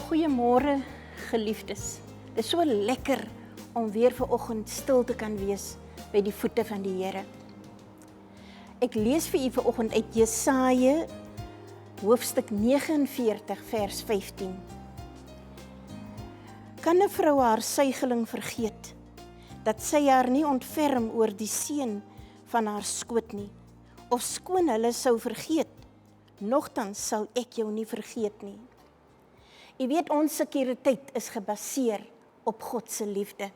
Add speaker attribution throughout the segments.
Speaker 1: Goeiemôre geliefdes. Dit is so lekker om weer vanoggend stil te kan wees by die voete van die Here. Ek lees vir u vanoggend uit Jesaja hoofstuk 49 vers 15. Kan 'n vrou haar suigeling vergeet, dat sy haar nie ontferm oor die seun van haar skoot nie, of skoon hulle sou vergeet, nogtans sal ek jou nie vergeet nie. U weet, ons sekuriteit is gebaseer op God se liefde.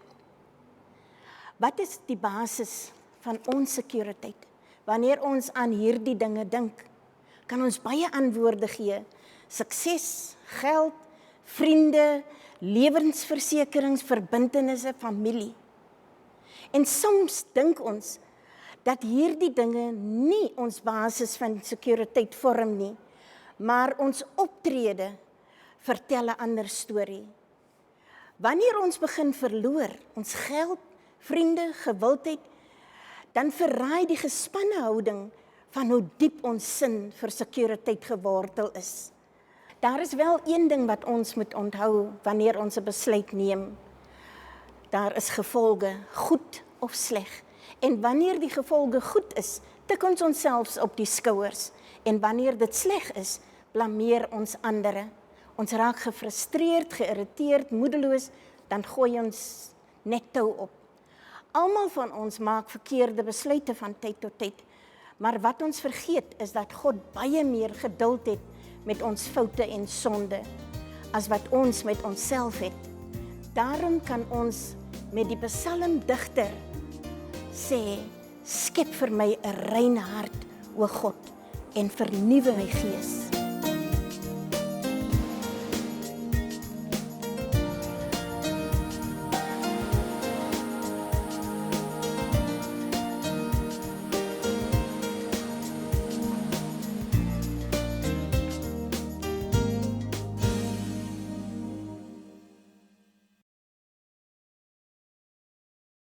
Speaker 1: Wat is die basis van ons sekuriteit? Wanneer ons aan hierdie dinge dink, kan ons baie antwoorde gee. Sukses, geld, vriende, lewensversekerings, verbintenisse, familie. En soms dink ons dat hierdie dinge nie ons basis van sekuriteit vorm nie, maar ons optrede vertel 'n ander storie. Wanneer ons begin verloor, ons geld, vriende, gewildheid, dan verraai die gespanne houding van hoe diep ons sin vir sekuriteit gewortel is. Daar is wel een ding wat ons moet onthou wanneer ons 'n besluit neem. Daar is gevolge, goed of sleg. En wanneer die gevolge goed is, tik ons onsself op die skouers. En wanneer dit sleg is, blameer ons ander. Ons raak gefrustreerd, geïrriteerd, moedeloos, dan gooi ons net tou op. Almal van ons maak verkeerde besluite van tyd tot tyd, maar wat ons vergeet is dat God baie meer geduld het met ons foute en sonde, as wat ons met onsself het. Daarom kan ons met die psalmdigter sê, skep vir my 'n reine hart, o God, en vernuwe my gees.